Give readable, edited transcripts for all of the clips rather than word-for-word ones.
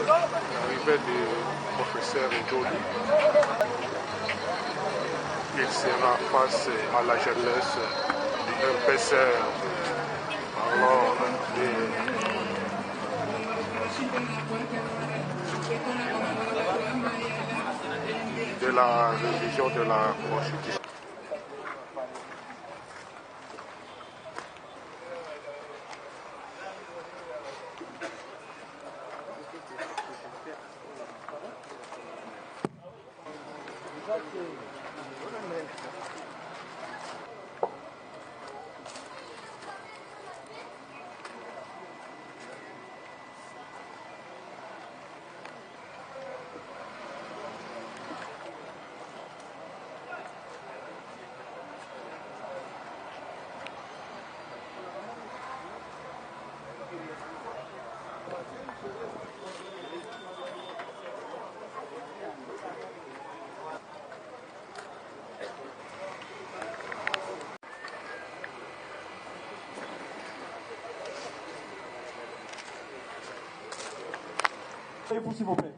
L'arrivée du professeur Njoli, il sera face à la jeunesse du MPCR. Alors, de la révision de la Constitution. Vous, s'il vous plaît.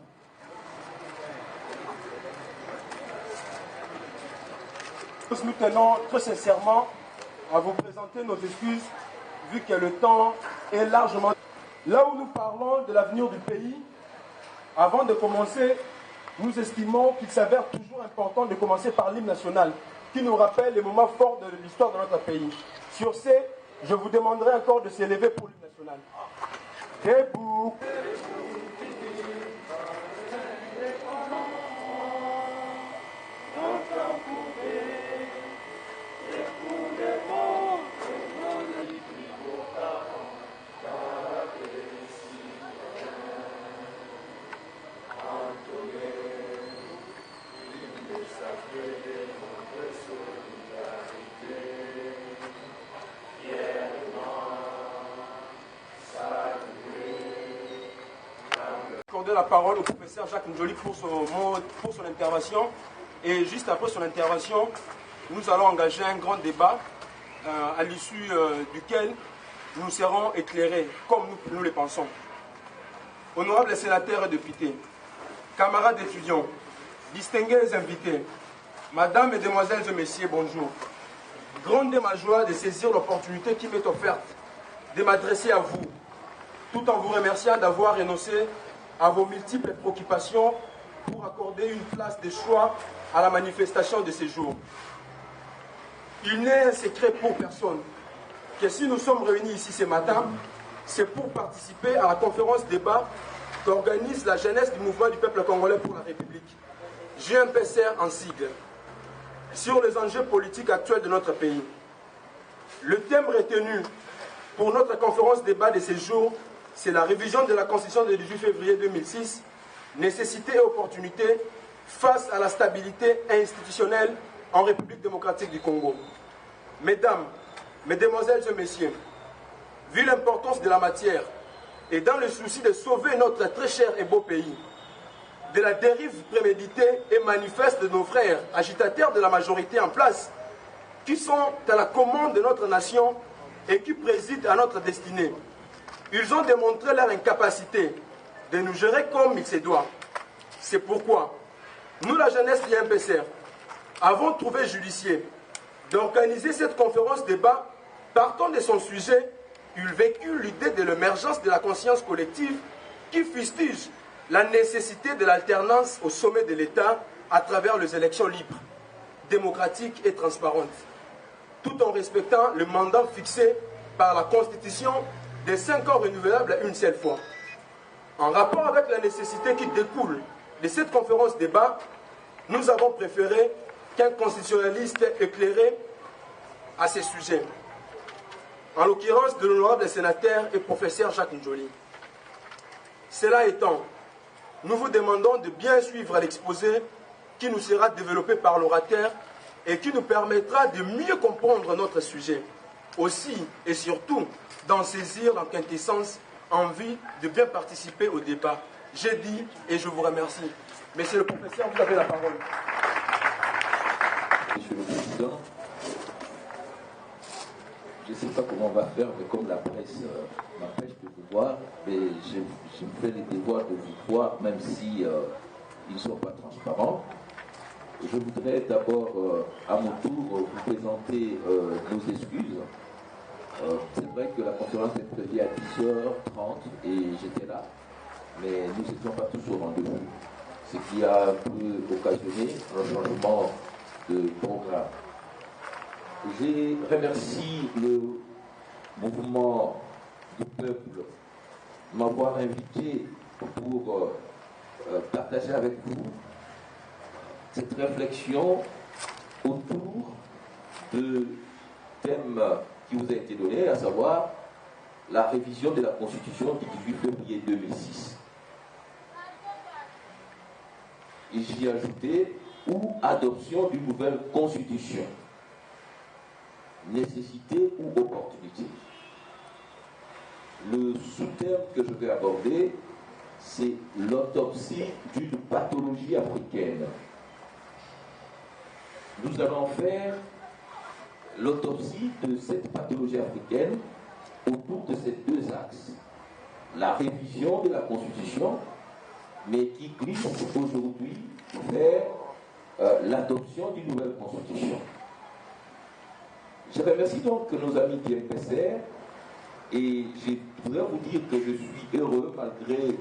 Nous tenons très sincèrement à vous présenter nos excuses, vu que le temps est largement... Là où nous parlons de l'avenir du pays, avant de commencer, nous estimons qu'il s'avère toujours important de commencer par l'hymne national, qui nous rappelle les moments forts de l'histoire de notre pays. Sur ce, je vous demanderai encore de s'élever pour l'hymne national. Debout. La parole au professeur Jacques Njoli pour son intervention. Et juste après son intervention, nous allons engager un grand débat à l'issue duquel nous serons éclairés comme nous le pensons. Honorables sénateurs et députés, camarades étudiants, distingués invités, mesdames, mesdemoiselles et messieurs, bonjour. Grande est ma joie de saisir l'opportunité qui m'est offerte de m'adresser à vous, tout en vous remerciant d'avoir renoncé à vos multiples préoccupations pour accorder une place de choix à la manifestation de ces jours. Il n'est un secret pour personne que si nous sommes réunis ici ce matin, c'est pour participer à la conférence débat qu'organise la jeunesse du mouvement du peuple congolais pour la République, JMPCR en sigle, sur les enjeux politiques actuels de notre pays. Le thème retenu pour notre conférence débat de ces jours, c'est la révision de la Constitution du 18 février 2006, nécessité et opportunité face à la stabilité institutionnelle en République démocratique du Congo. Mesdames, mesdemoiselles et messieurs, vu l'importance de la matière et dans le souci de sauver notre très cher et beau pays, de la dérive préméditée et manifeste de nos frères agitateurs de la majorité en place, qui sont à la commande de notre nation et qui président à notre destinée, ils ont démontré leur incapacité de nous gérer comme il se doit. C'est pourquoi nous, la jeunesse du MPCR, avons trouvé judicieux d'organiser cette conférence débat partant de son sujet. Il véhicule l'idée de l'émergence de la conscience collective qui fustige la nécessité de l'alternance au sommet de l'État à travers les élections libres, démocratiques et transparentes, tout en respectant le mandat fixé par la Constitution des 5 ans renouvelables une seule fois. En rapport avec la nécessité qui découle de cette conférence débat, nous avons préféré qu'un constitutionnaliste éclairé à ces sujets, en l'occurrence de l'honorable sénateur et professeur Jacques Njoli. Cela étant, nous vous demandons de bien suivre l'exposé qui nous sera développé par l'orateur et qui nous permettra de mieux comprendre notre sujet. Aussi et surtout, d'en saisir la quintessence en vue de bien participer au débat. J'ai dit et je vous remercie. Monsieur le professeur, vous avez la parole. Monsieur le Président, je ne sais pas comment on va faire, mais comme la presse m'empêche de vous voir, mais je me fais les devoirs de vous voir, même si ils ne sont pas transparents. Je voudrais d'abord, à mon tour, vous présenter nos excuses. C'est vrai que la conférence est prévue à 10h30 et j'étais là, mais nous n'étions pas tous au rendez-vous, ce qui a un peu occasionné un changement de programme. Je remercie le mouvement du peuple de m'avoir invité pour partager avec vous cette réflexion autour de thème qui vous a été donné, à savoir la révision de la Constitution du 18 février 2006. Et j'y ai ajouté ou adoption d'une nouvelle Constitution. Nécessité ou opportunité. Le sous-thème que je vais aborder, c'est l'autopsie d'une pathologie africaine. Nous allons faire l'autopsie de cette pathologie africaine autour de ces deux axes. La révision de la Constitution, mais qui glisse aujourd'hui vers l'adoption d'une nouvelle Constitution. Je remercie donc nos amis du MPCR et je voudrais vous dire que je suis heureux malgré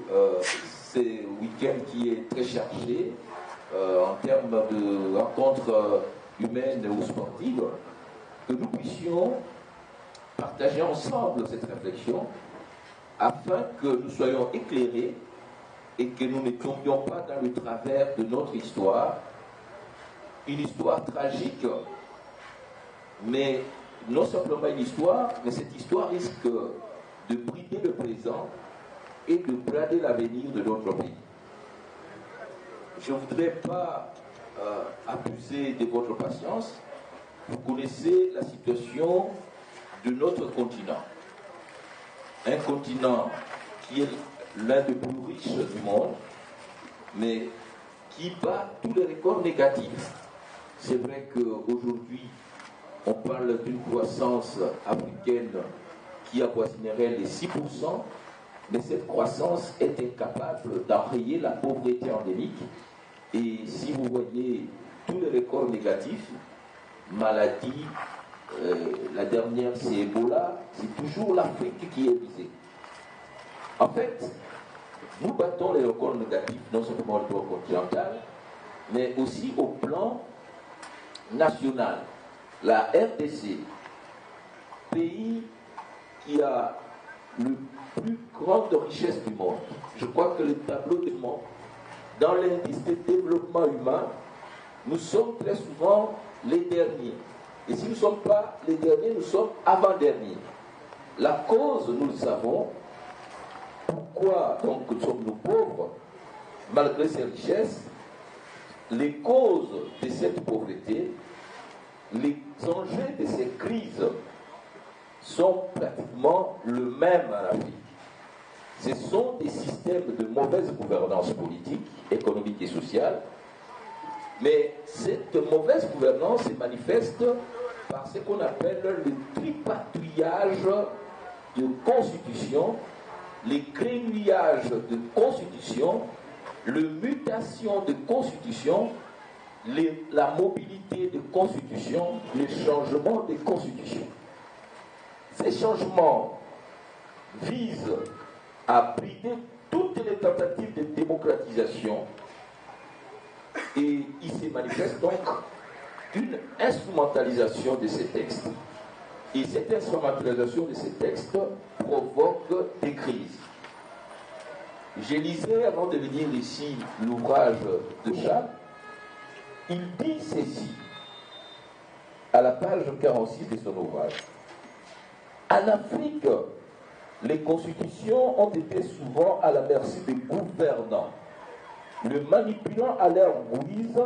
ce week-end qui est très chargé en termes de rencontres humaines ou sportives, que nous puissions partager ensemble cette réflexion afin que nous soyons éclairés et que nous ne tombions pas dans le travers de notre histoire, une histoire tragique, mais non simplement une histoire, mais cette histoire risque de brider le présent et de brader l'avenir de notre pays. Je ne voudrais pas abuser de votre patience. Vous connaissez la situation de notre continent. Un continent qui est l'un des plus riches du monde, mais qui bat tous les records négatifs. C'est vrai qu'aujourd'hui, on parle d'une croissance africaine qui avoisinerait les 6%, mais cette croissance est incapable d'enrayer la pauvreté endémique. Et si vous voyez tous les records négatifs, maladies, la dernière c'est Ebola, c'est toujours l'Afrique qui est visée. En fait, nous battons les records négatifs, non seulement au plan continental, mais aussi au plan national. La RDC, pays qui a le plus grande richesse du monde, je crois que le tableau démontre, dans l'indice de développement humain, nous sommes très souvent les derniers. Et si nous ne sommes pas les derniers, nous sommes avant-derniers. La cause, nous le savons. Pourquoi donc sommes-nous pauvres, malgré ces richesses? Les causes de cette pauvreté, les enjeux de ces crises sont pratiquement le même en Afrique. Ce sont des systèmes de mauvaise gouvernance politique, économique et sociale, mais cette mauvaise gouvernance se manifeste par ce qu'on appelle le tripatouillage de constitution, les grenouillages de constitution, la mutation de constitution, la mobilité de constitution, le changement de constitution. Ces changements visent à brider toutes les tentatives de démocratisation et il se manifeste donc une instrumentalisation de ces textes. Et cette instrumentalisation de ces textes provoque des crises. Je lisais, avant de venir ici, l'ouvrage de Charles. Il dit ceci, à la page 46 de son ouvrage. En Afrique, les constitutions ont été souvent à la merci des gouvernants, le manipulant à leur guise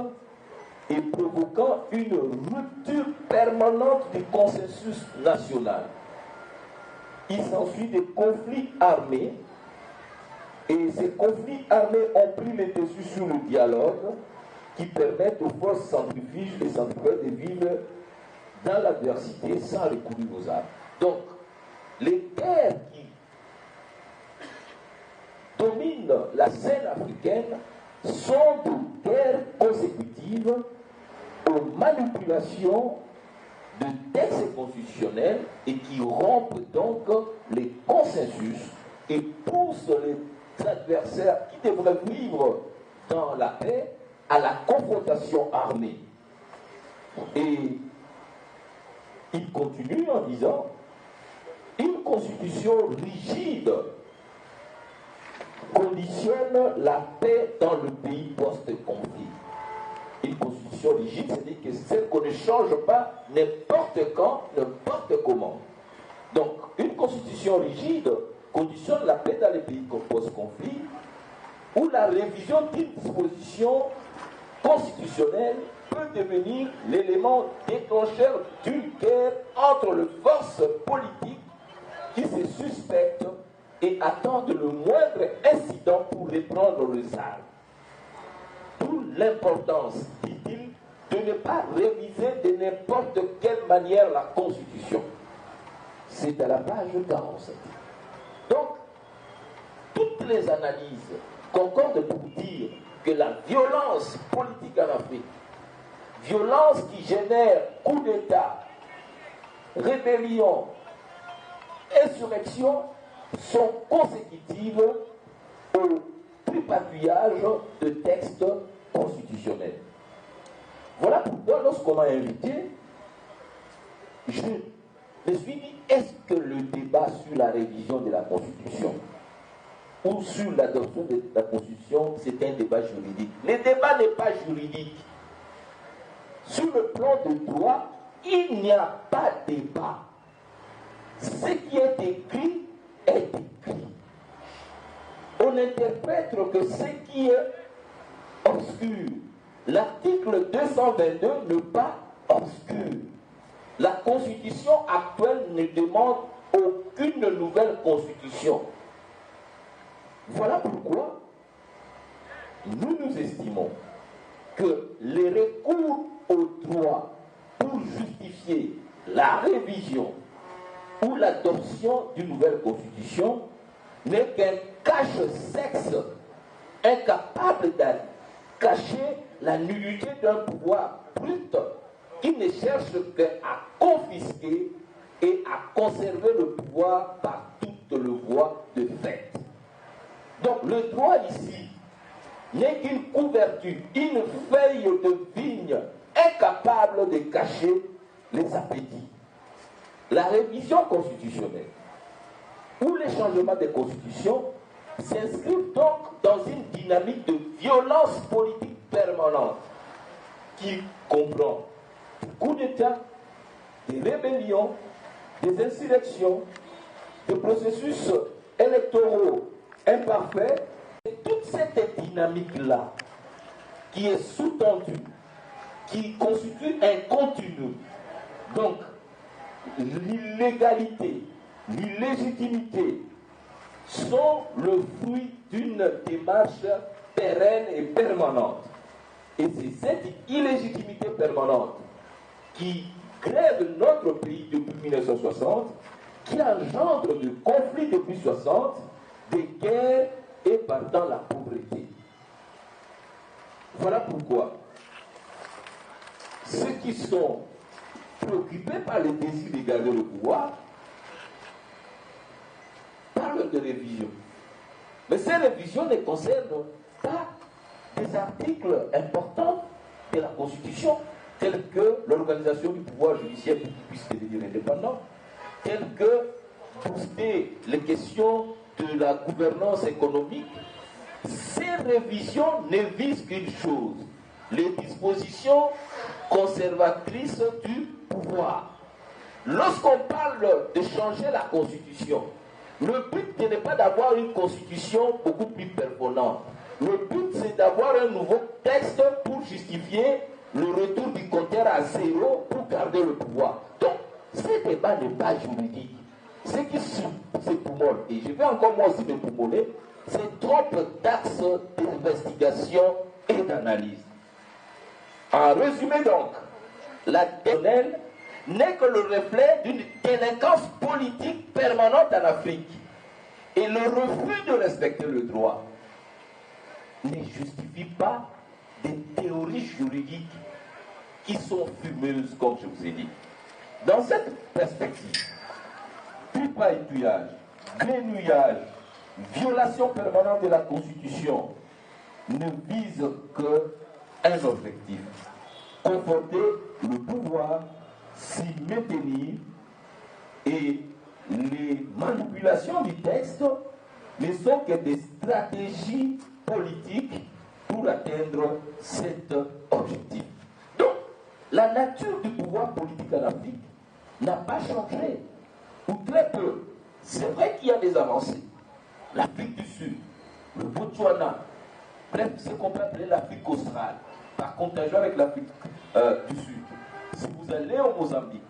et provoquant une rupture permanente du consensus national. Il s'ensuit des conflits armés, et ces conflits armés ont pris le dessus sur le dialogue qui permettent aux forces centrifuges et centripètes de vivre dans l'adversité sans recourir aux armes. Donc, les guerres qui dominent la scène africaine sont des guerres consécutives aux manipulations de textes constitutionnels et qui rompent donc les consensus et poussent les adversaires qui devraient vivre dans la paix à la confrontation armée. Et il continue en disant: une constitution rigide conditionne la paix dans le pays post-conflit. Une constitution rigide, c'est-à-dire que celle qu'on ne change pas n'importe quand, n'importe comment. Donc, une constitution rigide conditionne la paix dans les pays post-conflit, où la révision d'une disposition constitutionnelle peut devenir l'élément déclencheur d'une guerre entre les forces politiques qui se suspectent et attendent le moindre incident pour reprendre les armes. D'où l'importance, dit-il, de ne pas réviser de n'importe quelle manière la Constitution. C'est à la page 47. Donc, toutes les analyses concordent pour dire que la violence politique en Afrique, violence qui génère coup d'État, rébellion, insurrection, sont consécutives au tripatouillage de textes constitutionnels. Voilà pourquoi, lorsqu'on m'a invité, je me suis dit: est-ce que le débat sur la révision de la Constitution ou sur l'adoption de la Constitution, c'est un débat juridique? Le débat n'est pas juridique. Sur le plan de droit, il n'y a pas de débat. Ce qui est écrit est écrit. On n'interprète que ce qui est obscur. L'article 222 n'est pas obscur. La Constitution actuelle ne demande aucune nouvelle Constitution. Voilà pourquoi nous estimons que les recours au droit pour justifier la révision ou l'adoption d'une nouvelle Constitution n'est qu'un cache-sexe incapable de cacher la nullité d'un pouvoir brut qui ne cherche qu'à confisquer et à conserver le pouvoir par toutes les voies de fait. Donc le droit ici n'est qu'une couverture, une feuille de vigne incapable de cacher les appétits. La révision constitutionnelle ou les changements de constitution s'inscrivent donc dans une dynamique de violence politique permanente qui comprend des coups d'État, des rébellions, des insurrections, des processus électoraux imparfaits. Et toute cette dynamique-là qui est sous-tendue, qui constitue un continu. Donc, l'illégalité, l'illégitimité sont le fruit d'une démarche pérenne et permanente. Et c'est cette illégitimité permanente qui grève notre pays depuis 1960, qui engendre de conflits depuis 1960, des guerres et partant la pauvreté. Voilà pourquoi ceux qui sont préoccupés par le désir de garder le pouvoir parlent de révision. Mais ces révisions ne concernent pas des articles importants de la Constitution, tels que l'organisation du pouvoir judiciaire pour qu'il puisse devenir indépendant, tels que booster les questions de la gouvernance économique. Ces révisions ne visent qu'une chose: les dispositions conservatrices du pouvoir. Lorsqu'on parle de changer la Constitution, le but n'est pas d'avoir une Constitution beaucoup plus performante. Le but, c'est d'avoir un nouveau texte pour justifier le retour du compteur à zéro pour garder le pouvoir. Donc, ce débat n'est pas juridique. Ce qui s'époumonne, et je vais encore moi aussi m'époumoner, c'est trop d'axes d'investigation et d'analyse. En résumé donc, la DNL n'est que le reflet d'une délinquance politique permanente en Afrique. Et le refus de respecter le droit ne justifie pas des théories juridiques qui sont fumeuses, comme je vous ai dit. Dans cette perspective, tripatouillage, grenouillage, violation permanente de la Constitution ne vise qu'un objectif: conforter le pouvoir, s'y maintenir, et les manipulations du texte ne sont que des stratégies politiques pour atteindre cet objectif. Donc, la nature du pouvoir politique en Afrique n'a pas changé, ou très peu. C'est vrai qu'il y a des avancées. L'Afrique du Sud, le Botswana, bref, ce qu'on peut appeler l'Afrique australe, par contagion avec l'Afrique du Sud. Si vous allez au Mozambique,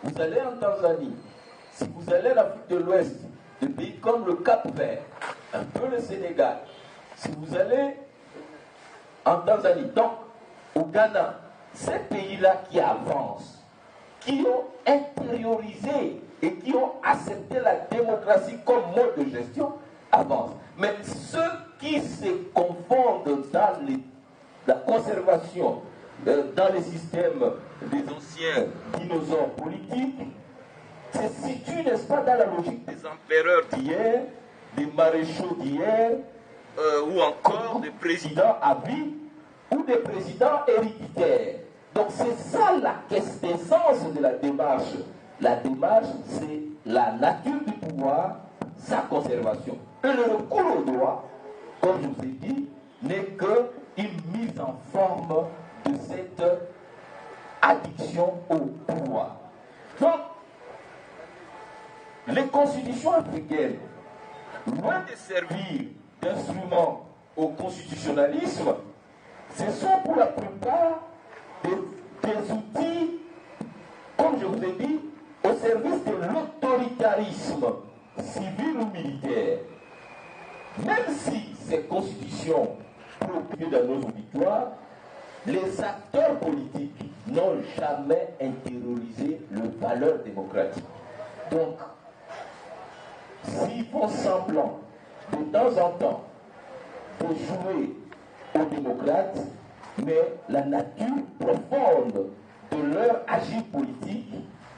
vous allez en Tanzanie, si vous allez en Afrique de l'Ouest, des pays comme le Cap-Vert, un peu le Sénégal, si vous allez en Tanzanie, donc au Ghana, ces pays-là qui avancent, qui ont intériorisé et qui ont accepté la démocratie comme mode de gestion, avancent. Mais ceux qui se confondent dans la conservation, dans les systèmes des anciens dinosaures politiques, se situent, n'est-ce pas, dans la logique des empereurs d'hier, des maréchaux d'hier, ou encore des présidents à vie, ou des présidents héréditaires. Donc c'est ça la quintessence de la démarche. La démarche, c'est la nature du pouvoir, sa conservation. Et le recours au droit, comme je vous ai dit, n'est qu'une mise en forme de cette addiction au pouvoir. Donc, les constitutions africaines, loin de servir d'instrument au constitutionnalisme, ce sont pour la plupart des outils, comme je vous ai dit, au service de l'autoritarisme civil ou militaire. Même si ces constitutions procurent dans nos auditoires, les acteurs politiques n'ont jamais intériorisé leurs valeurs démocratiques. Donc, s'ils font semblant de temps en temps de jouer aux démocrates, mais la nature profonde de leur agir politique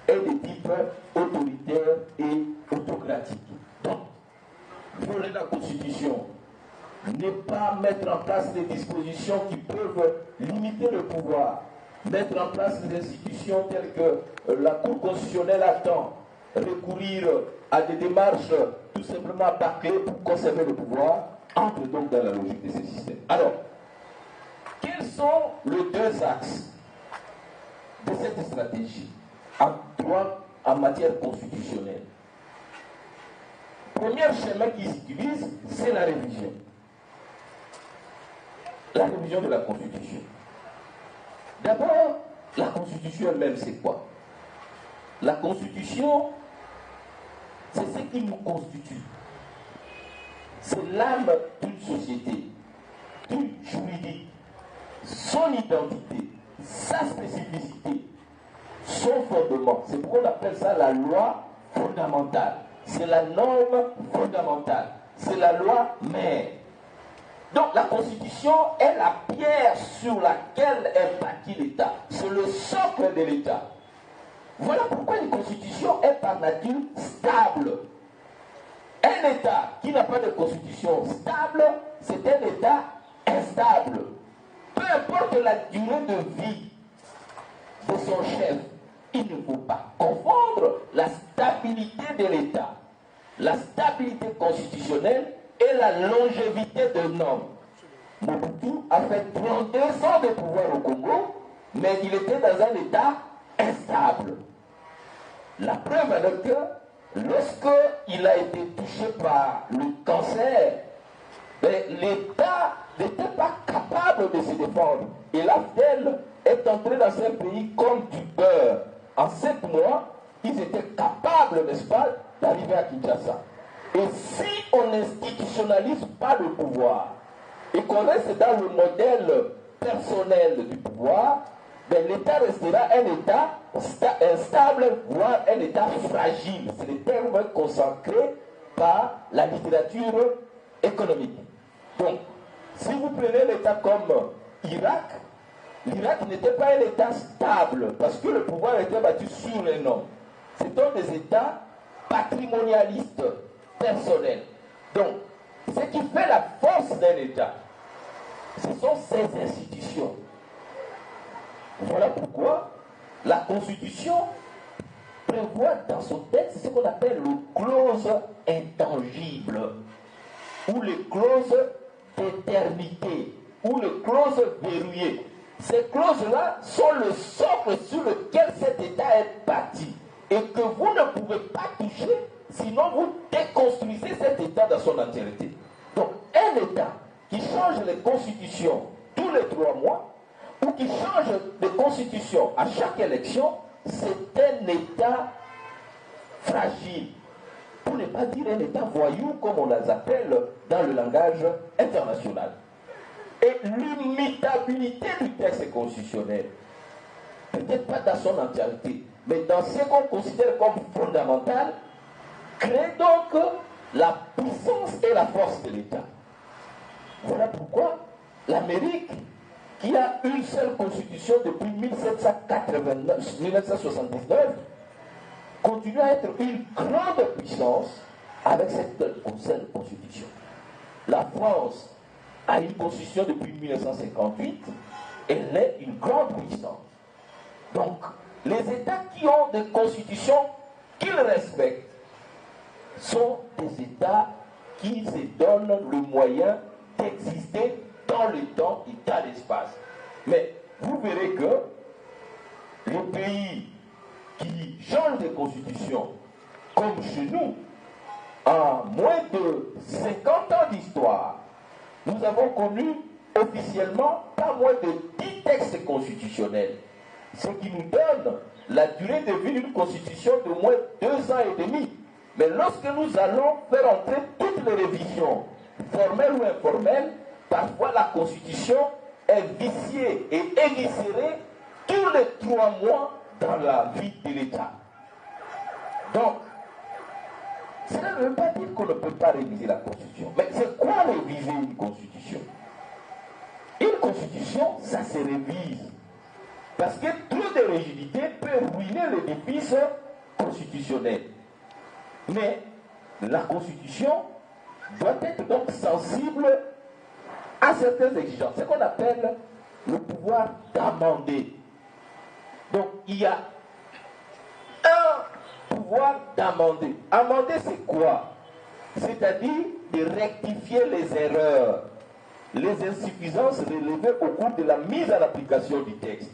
est de type autoritaire et autocratique. Donc, violer la Constitution, ne pas mettre en place des dispositions qui peuvent limiter le pouvoir, mettre en place des institutions telles que la Cour constitutionnelle attend, recourir à des démarches tout simplement bâclées pour conserver le pouvoir, entre donc dans la logique de ces systèmes. Alors, quels sont les deux axes de cette stratégie en droit, en matière constitutionnelle? Le premier chemin qu'ils utilisent, c'est la révision. La révision de la Constitution. D'abord, la Constitution elle-même, c'est quoi? La Constitution, c'est ce qui nous constitue. C'est l'âme d'une société, d'une juridique, son identité, sa spécificité, son fondement. C'est pourquoi on appelle ça la loi fondamentale. C'est la norme fondamentale. C'est la loi mère. Donc la Constitution est la pierre sur laquelle est bâti l'État. C'est le socle de l'État. Voilà pourquoi une Constitution est par nature stable. Un État qui n'a pas de Constitution stable, c'est un État instable. Peu importe la durée de vie de son chef, il ne faut pas confondre la stabilité de l'État, la stabilité constitutionnelle et la longévité d'un homme. Mobutu a fait 32 ans de pouvoir au Congo, mais il était dans un état instable. La preuve est que lorsqu'il a été touché par le cancer, l'État n'était pas capable de se défendre. Et l'AFDEL est entré dans un pays comme du beurre. En 7 mois, ils étaient capables, n'est-ce pas, d'arriver à Kinshasa. Et si on n'institutionnalise pas le pouvoir et qu'on reste dans le modèle personnel du pouvoir, mais l'État restera un État instable, voire un État fragile. C'est le terme consacré par la littérature économique. Donc, si vous prenez l'État comme Irak, l'Irak n'était pas un État stable, parce que le pouvoir était battu sur les noms. C'était des États patrimonialistes, personnels. Donc, ce qui fait la force d'un État, ce sont ses institutions. Voilà pourquoi la Constitution prévoit dans son texte ce qu'on appelle les clauses intangibles, ou les clauses d'éternité, ou les clauses verrouillées. Ces clauses-là sont le socle sur lequel cet État est bâti, et que vous ne pouvez pas toucher, sinon vous déconstruisez cet État dans son entièreté. Donc, un État qui change les constitutions tous les 3 mois, ou qui change de constitution à chaque élection, c'est un État fragile. Pour ne pas dire un État voyou, comme on les appelle dans le langage international. Et l'immutabilité du texte constitutionnel, peut-être pas dans son entièreté, mais dans ce qu'on considère comme fondamental, crée donc la puissance et la force de l'État. Voilà pourquoi l'Amérique, qui a une seule constitution depuis 1979, continue à être une grande puissance avec cette seule constitution. La France a une constitution depuis 1958, elle est une grande puissance. Donc, les États qui ont des constitutions qu'ils respectent sont des États qui se donnent le moyen d'exister dans le temps et dans l'espace. Mais vous verrez que les pays qui changent de constitution, comme chez nous, en moins de 50 ans d'histoire, nous avons connu officiellement pas moins de 10 textes constitutionnels, ce qui nous donne la durée de vie d'une constitution de moins 2 ans et demi. Mais lorsque nous allons faire entrer toutes les révisions, formelles ou informelles, parfois la constitution est viciée et éviscérée tous les 3 mois dans la vie de l'État. Donc, cela ne veut pas dire qu'on ne peut pas réviser la constitution. Mais c'est quoi réviser une constitution? Une constitution, ça se révise. Parce que trop de rigidité peut ruiner l'édifice constitutionnel. Mais la constitution doit être donc sensible à certaines exigences. C'est ce qu'on appelle le pouvoir d'amender. Donc il y a un pouvoir d'amender. Amender, c'est quoi? C'est-à-dire de rectifier les erreurs, les insuffisances relevées au cours de la mise en application du texte,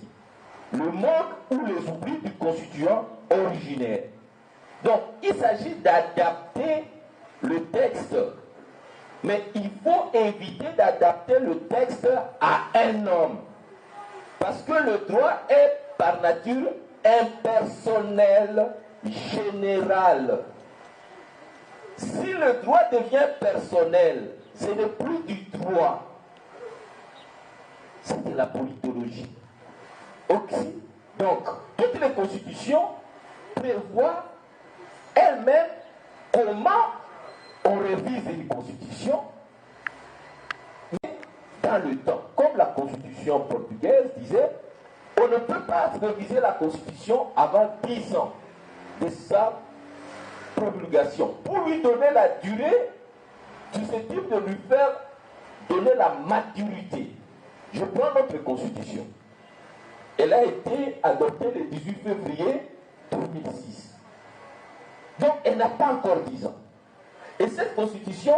le manque ou les oublis du constituant originaire. Donc, il s'agit d'adapter le texte. Mais il faut éviter d'adapter le texte à un homme. Parce que le droit est par nature impersonnel, général. Si le droit devient personnel, ce n'est plus du droit. C'est de la politologie. Okay. Donc, toutes les constitutions prévoient elles-mêmes comment on révise une constitution, mais dans le temps. Comme la constitution portugaise disait, on ne peut pas réviser la constitution avant 10 ans de sa promulgation. Pour lui donner la durée susceptible de lui faire donner la maturité. Je prends notre constitution. Elle a été adoptée le 18 février 2006. Donc elle n'a pas encore 10 ans. Et cette constitution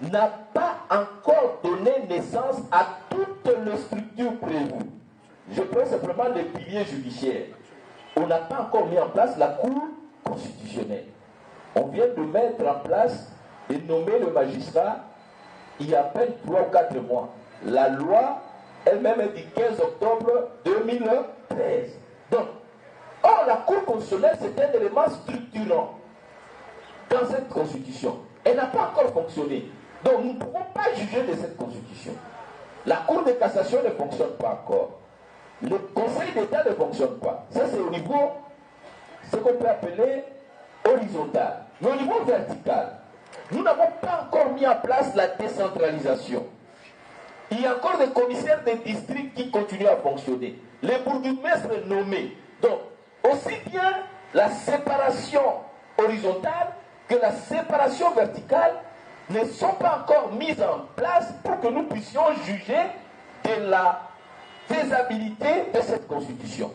n'a pas encore donné naissance à toutes les structures prévues. Je prends simplement les piliers judiciaires. On n'a pas encore mis en place la Cour constitutionnelle. On vient de mettre en place et nommer le magistrat il y a à peine 3 ou 4 mois. La loi elle-même est du 15 octobre 2013. Donc, or la Cour constitutionnelle, c'est un élément structurant dans cette constitution. Elle n'a pas encore fonctionné. Donc, nous ne pouvons pas juger de cette constitution. La Cour de cassation ne fonctionne pas encore. le Conseil d'État ne fonctionne pas. Ça, c'est au niveau, ce qu'on peut appeler horizontal. Mais au niveau vertical, nous n'avons pas encore mis en place la décentralisation. Il y a encore des commissaires des districts qui continuent à fonctionner. Les bourgmestres nommés. Donc, aussi bien la séparation horizontale que la séparation verticale ne sont pas encore mises en place pour que nous puissions juger de la faisabilité de cette constitution.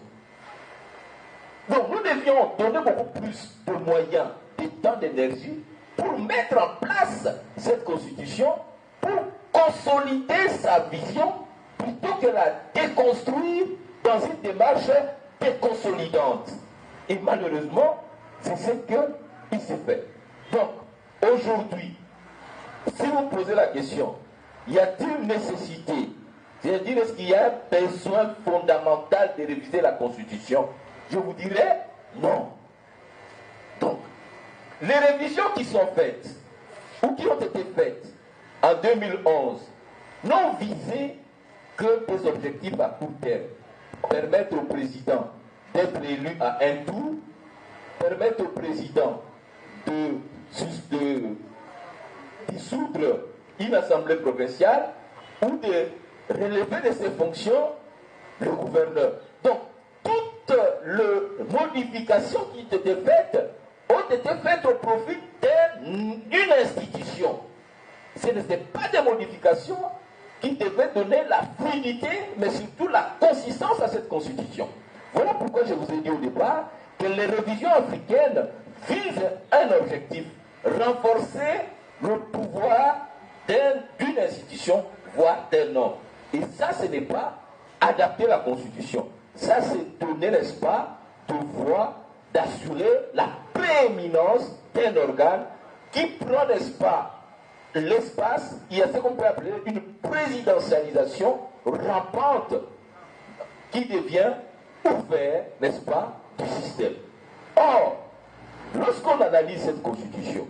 Donc, nous devions donner beaucoup plus de moyens, de temps, d'énergie pour mettre en place cette constitution, pour consolider sa vision plutôt que la déconstruire dans une démarche déconsolidante. Et malheureusement, c'est ce qu'il s'est fait. Donc, aujourd'hui, si vous posez la question, y a-t-il nécessité, c'est-à-dire est-ce qu'il y a un besoin fondamental de réviser la Constitution? Je vous dirais non. Donc, les révisions qui sont faites, ou qui ont été faites en 2011, n'ont visé que des objectifs à court terme. Permettre au président d'être élu à un tour, permettre au président de dissoudre une assemblée provinciale ou de relever de ses fonctions le gouverneur. Donc, toutes les modifications qui étaient faites ont été faites au profit d'une institution. Ce n'étaient pas des modifications qui devaient donner la fluidité, mais surtout la consistance à cette constitution. Voilà pourquoi je vous ai dit au départ que les révisions africaines visent un objectif, renforcer le pouvoir d'une institution, voire d'un homme. Et ça, ce n'est pas adapter la constitution. Ça, c'est donner, n'est-ce pas, devoir d'assurer la prééminence d'un organe qui prend, n'est-ce pas, l'espace. Il y a ce qu'on peut appeler une présidentialisation rampante qui devient ouverte, n'est-ce pas, du système. Or, lorsqu'on analyse cette constitution,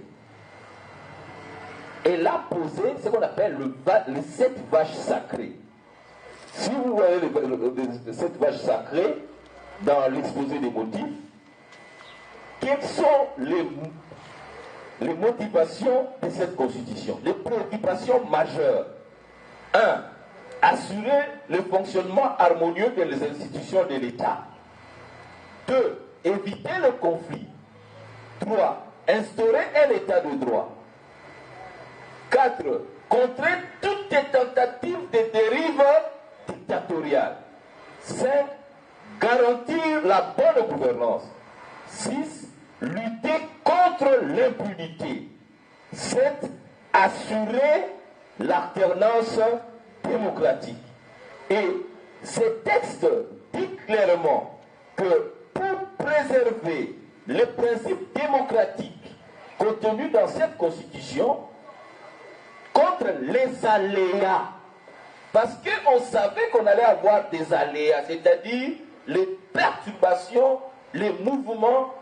elle a posé ce qu'on appelle les 7 vaches sacrées. Si vous voyez les 7 vaches sacrées dans l'exposé des motifs, quelles sont les motivations de cette constitution? Les préoccupations majeures. 1. Assurer le fonctionnement harmonieux des institutions de l'État. 2. Éviter le conflit. 3. Instaurer un État de droit. 4. Contrer toutes les tentatives de dérive dictatoriale. 5. Garantir la bonne gouvernance. 6. Lutter contre l'impunité. 7. Assurer l'alternance démocratique. Et ces textes disent clairement que pour préserver les principes démocratiques contenus dans cette constitution, contre les aléas, parce qu'on savait qu'on allait avoir des aléas, c'est-à-dire les perturbations, les mouvements,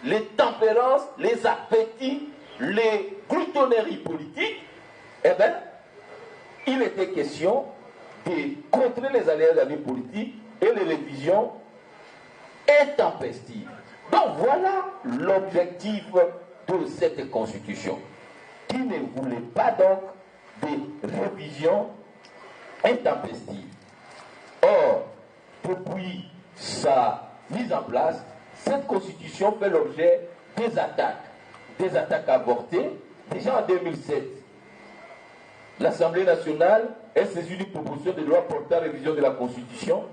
les tempérances, les appétits, les gloutonneries politiques, eh bien, il était question de contrer les aléas de la vie politique et les révisions intempestives. Donc voilà l'objectif de cette constitution, qui ne voulait pas donc des révisions intempestives. Or, depuis sa mise en place, cette constitution fait l'objet des attaques avortées. Déjà en 2007, l'Assemblée nationale est saisie d'une proposition de loi portant révision de la Constitution,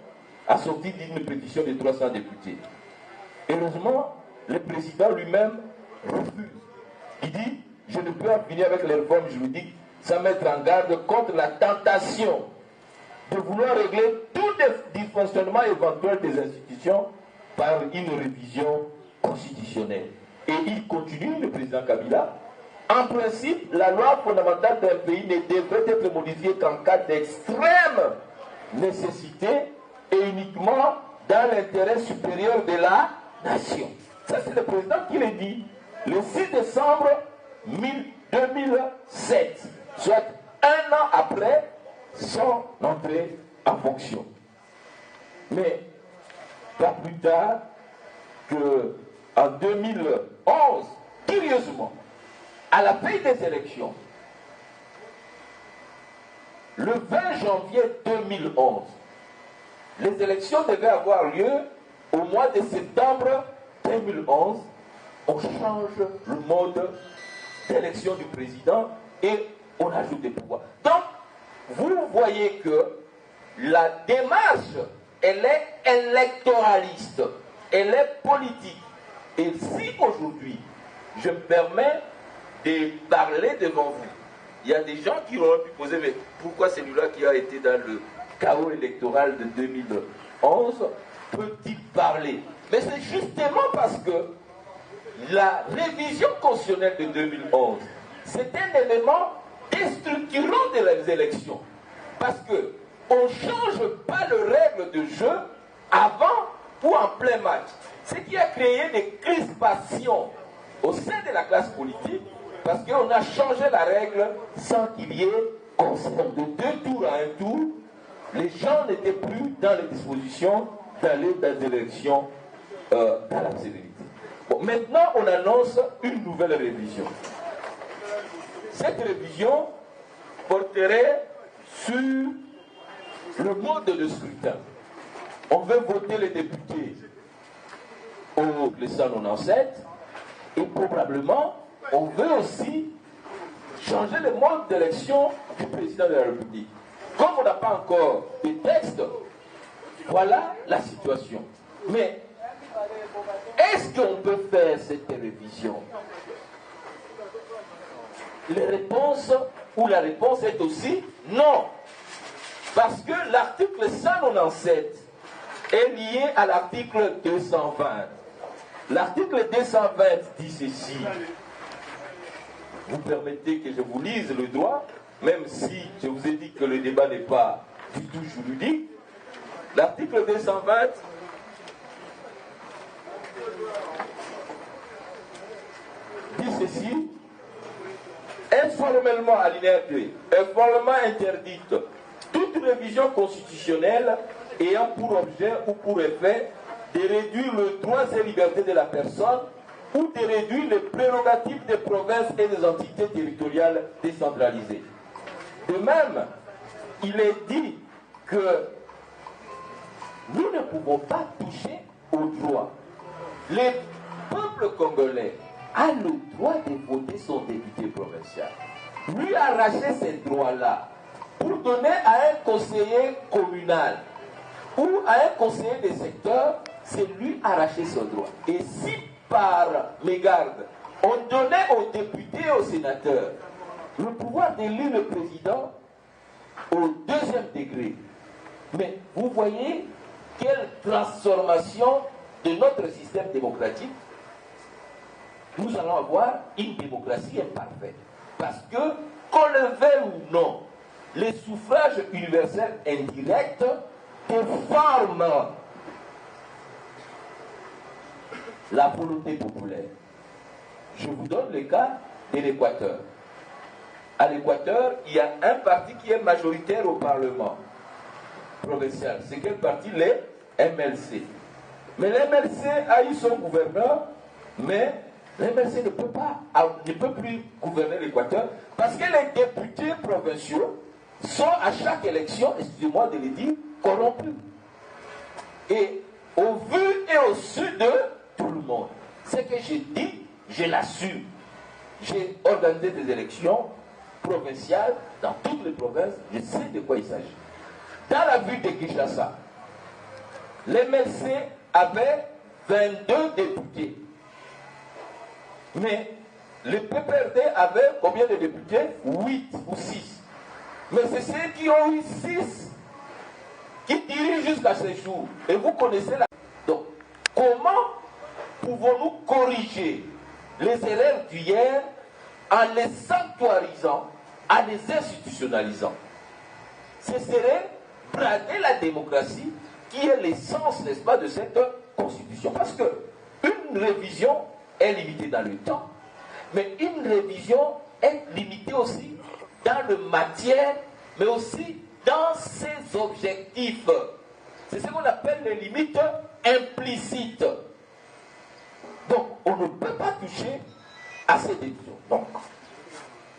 assortie d'une pétition de 300 députés. Heureusement, le président lui-même refuse. Il dit, je ne peux en finir avec les réformes juridiques sans mettre en garde contre la tentation de vouloir régler tout dysfonctionnement éventuel des institutions par une révision constitutionnelle. Et il continue, le président Kabila, en principe, la loi fondamentale d'un pays ne devrait être modifiée qu'en cas d'extrême nécessité et uniquement dans l'intérêt supérieur de la nation. Ça, c'est le président qui le dit le 6 décembre 2007, soit un an après son entrée en fonction. Mais pas plus tard qu'en 2011, curieusement, à la veille des élections, le 20 janvier 2011, les élections devaient avoir lieu au mois de septembre 2011. On change le mode d'élection du président et on ajoute des pouvoirs. Donc, vous voyez que la démarche, elle est électoraliste, elle est politique. Et si aujourd'hui, je me permets de parler devant vous, il y a des gens qui auraient pu poser, mais pourquoi celui-là qui a été dans le chaos électoral de 2011 peut-il parler? Mais c'est justement parce que la révision constitutionnelle de 2011, c'est un élément déstructurant des élections. Parce qu'on ne change pas les règles de jeu avant ou en plein match. Ce qui a créé des crispations au sein de la classe politique, parce qu'on a changé la règle sans qu'il y ait concert. De 2 tours à 1 tour, les gens n'étaient plus dans les dispositions d'aller dans les élections dans la célérité. Bon, maintenant, on annonce une nouvelle révision. Cette révision porterait sur le mode de scrutin. On veut voter les députés au 197 et probablement on veut aussi changer le mode d'élection du président de la République. Comme on n'a pas encore de texte, voilà la situation. Mais est-ce qu'on peut faire cette révision? La réponse est aussi non. Parce que l'article 197 est lié à l'article 220. L'article 220 dit ceci. Vous permettez que je vous lise le droit, même si je vous ai dit que le débat n'est pas du tout juridique. L'article 220 dit ceci. Informellement, alinéa 2, informellement interdite toute révision constitutionnelle ayant pour objet ou pour effet de réduire les droits et libertés de la personne ou de réduire les prérogatives des provinces et des entités territoriales décentralisées. De même, il est dit que nous ne pouvons pas toucher aux droits. Le peuple congolais a le droit de voter son député provincial. Lui arracher ces droits-là pour donner à un conseiller communal ou à un conseiller des secteurs, c'est lui arracher son droit. Et si par mégarde, on donnait aux députés et aux sénateurs le pouvoir d'élire le président au 2e degré, mais vous voyez quelle transformation de notre système démocratique. Nous allons avoir une démocratie imparfaite. Parce que, qu'on le veuille ou non, les suffrages universels indirects déforment la volonté populaire. Je vous donne le cas de l'Équateur. À l'Équateur, il y a un parti qui est majoritaire au Parlement provincial. C'est quel parti? Les MLC. Mais l'MLC a eu son gouverneur, mais l'MLC ne peut plus gouverner l'Équateur parce que les députés provinciaux sont à chaque élection, excusez-moi de le dire, corrompus. Et au vu et au su de tout le monde. Ce que j'ai dit, je l'assume. J'ai organisé des élections provinciales dans toutes les provinces, je sais de quoi il s'agit. Dans la ville de Kinshasa, l'MLC avait 22 députés. Mais le PPRD avait combien de députés? 8 ou 6. Mais c'est ceux qui ont eu 6 qui dirigent jusqu'à ce jour. Et vous connaissez la... Donc, comment pouvons-nous corriger les erreurs d'hier en les sanctuarisant, en les institutionnalisant? Ce serait brader la démocratie qui est l'essence, n'est-ce pas, de cette constitution. Parce que une révision est limitée dans le temps, mais une révision est limitée aussi dans le matière, mais aussi dans ses objectifs. C'est ce qu'on appelle les limites implicites. Donc, on ne peut pas toucher à ces décisions. Donc,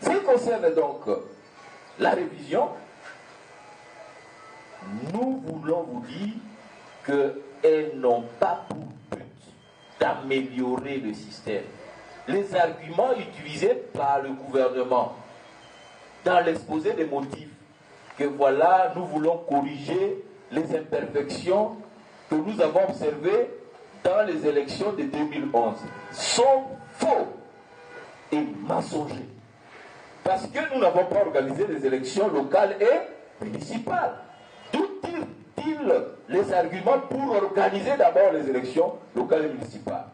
ce qui concerne donc la révision, nous voulons vous dire qu'elles n'ont pas pour but d'améliorer le système. Les arguments utilisés par le gouvernement dans l'exposé des motifs, que voilà, nous voulons corriger les imperfections que nous avons observées dans les élections de 2011, sont faux et mensongers. Parce que nous n'avons pas organisé les élections locales et municipales. D'où tirent-ils les arguments pour organiser d'abord les élections locales et municipales?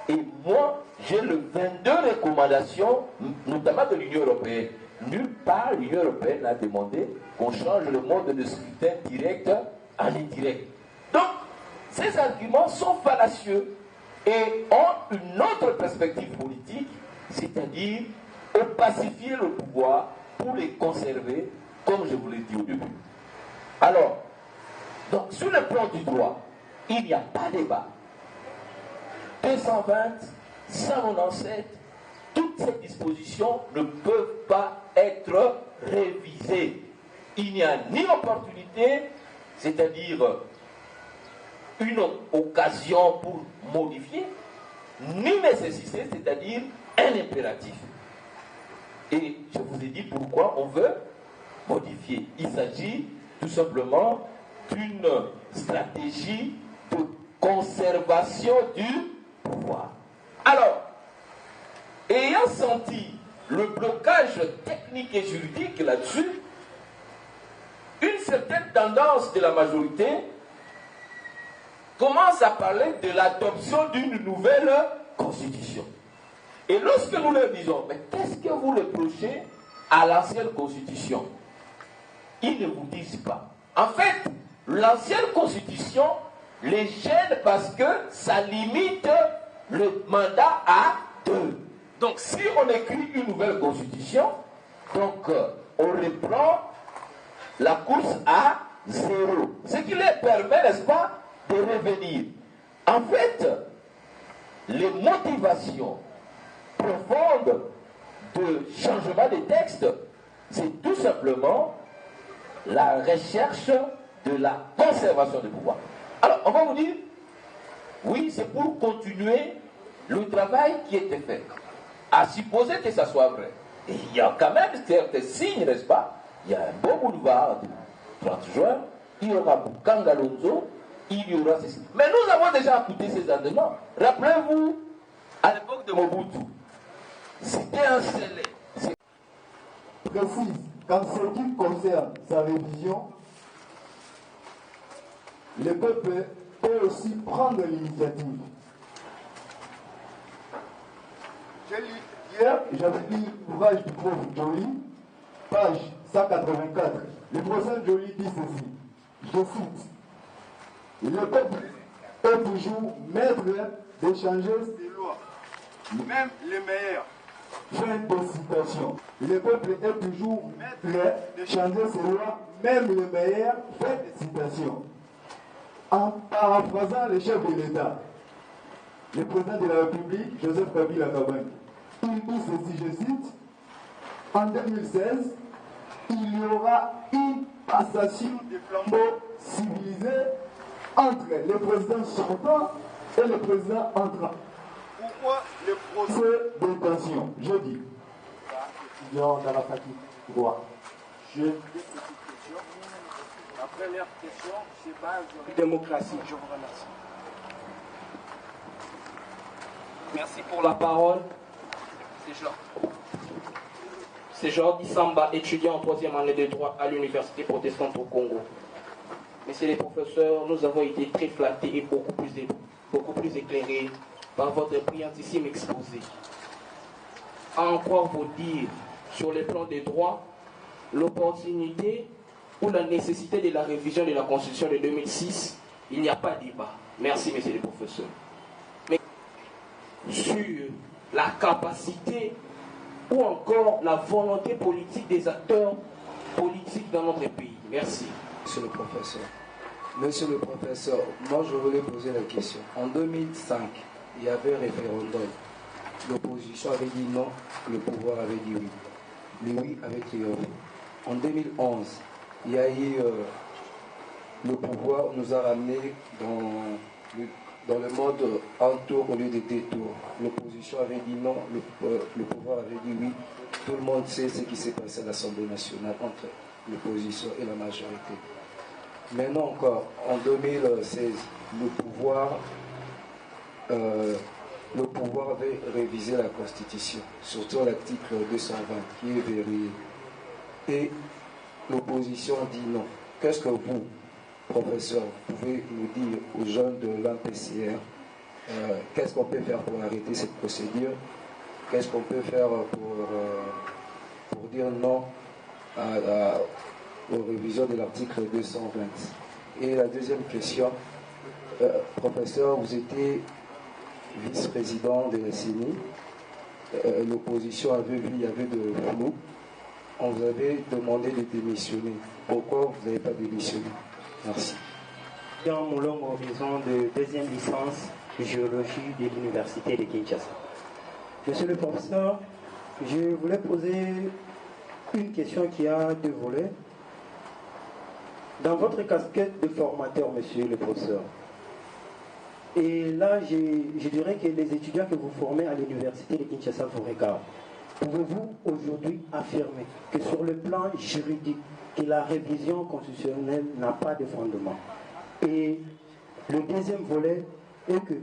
Et moi, j'ai le 22 recommandations, notamment de l'Union européenne. Nulle part, l'Union européenne a demandé qu'on change le mode de scrutin direct en indirect. Donc, ces arguments sont fallacieux et ont une autre perspective politique, c'est-à-dire opacifier le pouvoir pour les conserver, comme je vous l'ai dit au début. Alors, donc sur le plan du droit, il n'y a pas de débat. 220, 197, toutes ces dispositions ne peuvent pas être révisées. Il n'y a ni opportunité, c'est-à-dire une occasion pour modifier, ni nécessité, c'est-à-dire un impératif. Et je vous ai dit pourquoi on veut modifier. Il s'agit tout simplement d'une stratégie de conservation du pouvoir. Alors, ayant senti le blocage technique et juridique là-dessus, une certaine tendance de la majorité commence à parler de l'adoption d'une nouvelle constitution. Et lorsque nous leur disons, mais qu'est-ce que vous reprochez à l'ancienne constitution? Ils ne vous disent pas. En fait, l'ancienne constitution les gêne parce que ça limite le mandat à 2. Donc si on écrit une nouvelle constitution, donc on reprend la course à 0. Ce qui leur permet, n'est-ce pas, de revenir. En fait, les motivations profondes de changement des textes, c'est tout simplement la recherche de la conservation du pouvoir. Alors, on va vous dire, oui, c'est pour continuer le travail qui était fait. À supposer que ça soit vrai. Et il y a quand même certains signes, n'est-ce pas? Il y a un beau boulevard du 30 juin, il y aura Bukangalonzo, il y aura ceci. Mais nous avons déjà écouté ces arguments. Rappelez-vous, à l'époque de Mobutu, c'était un scellé. Précise qu'en ce qui concerne sa révision, le peuple peut aussi prendre l'initiative. Hier, j'avais lu l'ouvrage du prof Joly, page 184. Le professeur Joly dit ceci, je cite, le peuple est toujours maître de changer ses lois, même les meilleures. Fin de citation. Le peuple est toujours maître de changer ses lois, même les meilleures. Fin de citation. En paraphrasant le chef de l'État, le président de la République, Joseph Kabila Kabange, il dit ceci, je cite, en 2016, il y aura une passation des flambeaux civilisés entre le président sortant et le président entrant. Pourquoi le procès d'intention? Je dis, étudiant dans la faculté de droit. Je dis cette question. La première question, c'est base de démocratie. Je vous remercie. Merci pour la parole. C'est Jordi Samba, étudiant en 3e année de droit à l'Université protestante au Congo. Messieurs les professeurs, nous avons été très flattés et beaucoup plus éclairés par votre brillantissime exposé. À en croire vos dires sur le plan des droits, l'opportunité ou la nécessité de la révision de la Constitution de 2006, il n'y a pas de débat. Merci, messieurs les professeurs. Mais sur la capacité ou encore la volonté politique des acteurs politiques dans notre pays. Merci, monsieur le professeur. Monsieur le professeur, moi je voulais poser la question. En 2005, il y avait un référendum. L'opposition avait dit non, le pouvoir avait dit oui. Le oui avait triomphé. En 2011, il y a eu le pouvoir nous a ramené dans le mode un tour au lieu de deux tours. L'opposition avait dit non, le pouvoir avait dit oui. Tout le monde sait ce qui s'est passé à l'Assemblée nationale entre l'opposition et la majorité. Maintenant encore, en 2016, le pouvoir avait révisé la Constitution, surtout l'article 220 qui est verrouillé. Et l'opposition dit non. Qu'est-ce que vous, professeur, pouvez nous dire aux jeunes de l'APCR? Qu'est-ce qu'on peut faire pour arrêter cette procédure? Qu'est-ce qu'on peut faire pour dire non aux révisions de l'article 220? Et la deuxième question, professeur, vous étiez vice-président de la CENI. L'opposition avait vu, il y avait de flou. On vous avait demandé de démissionner. Pourquoi vous n'avez pas démissionné? Merci. Jean Moulong, horizon de deuxième licence géologie de l'université de Kinshasa. Monsieur le professeur, je voulais poser une question qui a deux volets. Dans votre casquette de formateur, monsieur le professeur, et là, je dirais que les étudiants que vous formez à l'université de Kinshasa vous regardent. Pouvez-vous aujourd'hui affirmer que sur le plan juridique, que la révision constitutionnelle n'a pas de fondement? Et le deuxième volet est que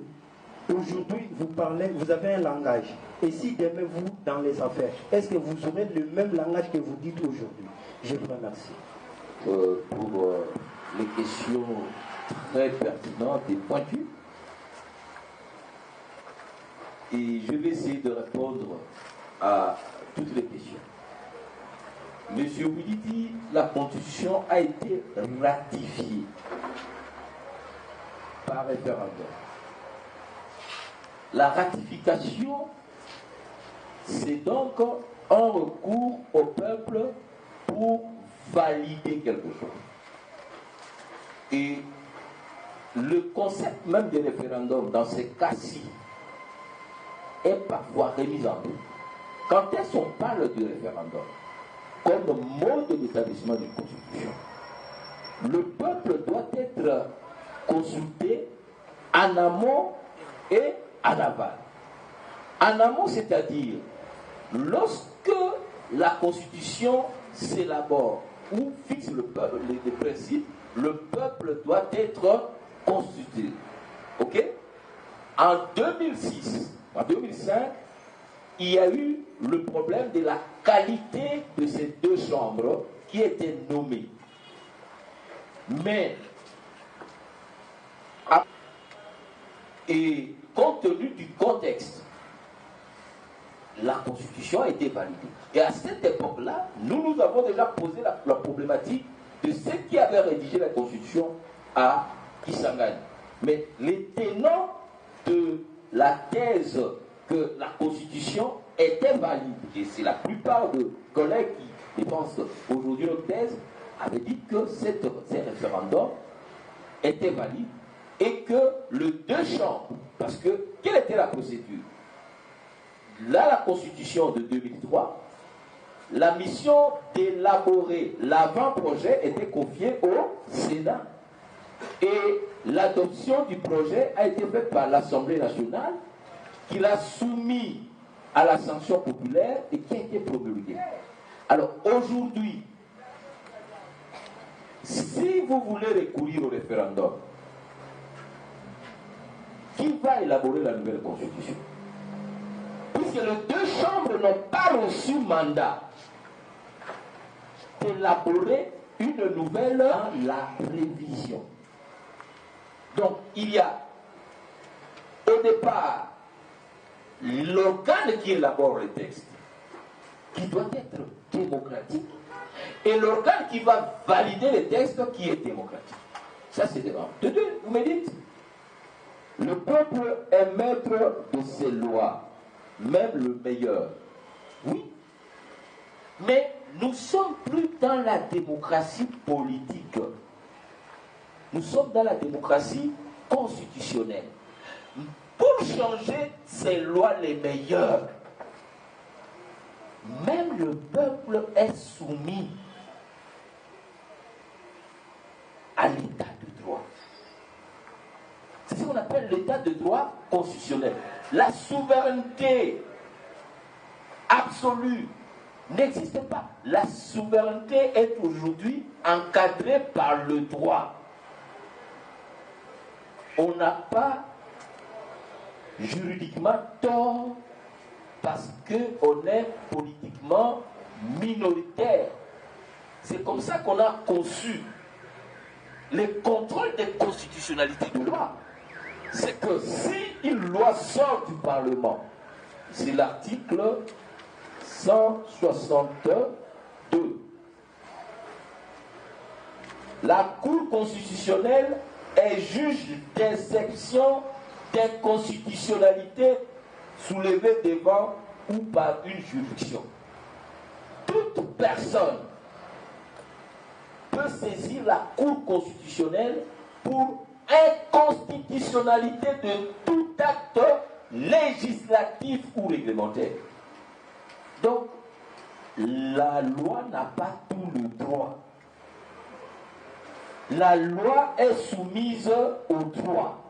aujourd'hui, vous avez un langage. Et si demain vous, dans les affaires, est-ce que vous aurez le même langage que vous dites aujourd'hui? Je vous remercie. Pour les questions très pertinentes et pointues. Et je vais essayer de répondre à toutes les questions. Monsieur Willy, la Constitution a été ratifiée par référendum. La ratification, c'est donc un recours au peuple pour valider quelque chose. Et le concept même des référendums dans ces cas-ci est parfois remis en doute. Quand est-ce qu'on parle du référendum comme mode d'établissement d'une constitution, le peuple doit être consulté en amont et en aval. En amont, c'est-à-dire lorsque la constitution s'élabore ou fixe les principes, le peuple doit être consulté. Ok? En 2006, en 2005, il y a eu le problème de la qualité de ces deux chambres qui étaient nommées. Mais, et compte tenu du contexte, la Constitution a été validée. Et à cette époque-là, nous avons déjà posé la problématique de ceux qui avaient rédigé la Constitution à Kisangani. Mais les tenants de la thèse que la Constitution était valide, et c'est la plupart de collègues qui pensent aujourd'hui notre thèse, avaient dit que ces référendums étaient valides et que le deux chambres, parce que quelle était la procédure? Là, la Constitution de 2003, la mission d'élaborer l'avant-projet était confiée au Sénat. Et l'adoption du projet a été faite par l'Assemblée nationale, qui l'a soumis à la sanction populaire et qui a été promulguée. Alors aujourd'hui, si vous voulez recourir au référendum, qui va élaborer la nouvelle constitution? Puisque les deux chambres n'ont pas reçu mandat d'élaborer une nouvelle dans la révision. Donc il y a au départ l'organe qui élabore le texte, qui doit être démocratique, et l'organe qui va valider le texte qui est démocratique. Ça c'est devant. De deux, vous me dites, le peuple est maître de ses lois, même le meilleur. Oui. Mais nous ne sommes plus dans la démocratie politique. Nous sommes dans la démocratie constitutionnelle. Pour changer ces lois les meilleures, même le peuple est soumis à l'état de droit. C'est ce qu'on appelle l'état de droit constitutionnel. La souveraineté absolue n'existe pas. La souveraineté est aujourd'hui encadrée par le droit. On n'a pas juridiquement tort parce qu'on est politiquement minoritaire. C'est comme ça qu'on a conçu les contrôles de constitutionnalité de loi. C'est que si une loi sort du Parlement, c'est l'article 162. La Cour constitutionnelle est juge d'exception d'inconstitutionnalité soulevée devant ou par une juridiction. Toute personne peut saisir la Cour constitutionnelle pour inconstitutionnalité de tout acte législatif ou réglementaire. Donc, la loi n'a pas tout le droit. La loi est soumise au droit,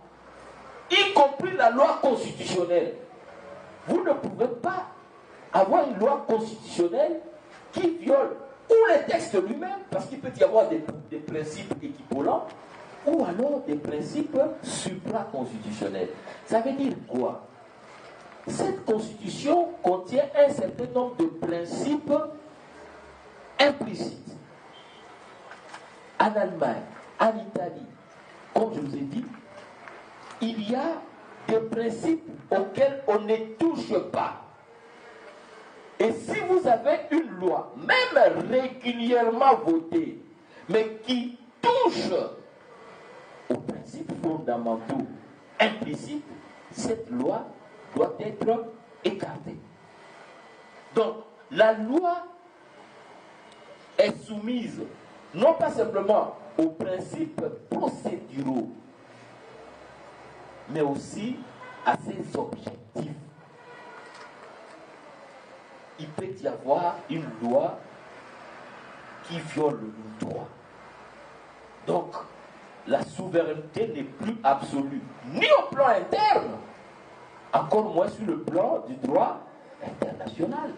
y compris la loi constitutionnelle. Vous ne pouvez pas avoir une loi constitutionnelle qui viole ou les textes lui-même, parce qu'il peut y avoir des principes équivalents, ou alors des principes supraconstitutionnels. Ça veut dire quoi? Cette constitution contient un certain nombre de principes implicites. En Allemagne, en Italie, comme je vous ai dit, il y a des principes auxquels on ne touche pas. Et si vous avez une loi, même régulièrement votée, mais qui touche aux principes fondamentaux implicites, cette loi doit être écartée. Donc, la loi est soumise non pas simplement aux principes procéduraux, mais aussi à ses objectifs. Il peut y avoir une loi qui viole le droit. Donc, la souveraineté n'est plus absolue, ni au plan interne, encore moins sur le plan du droit international.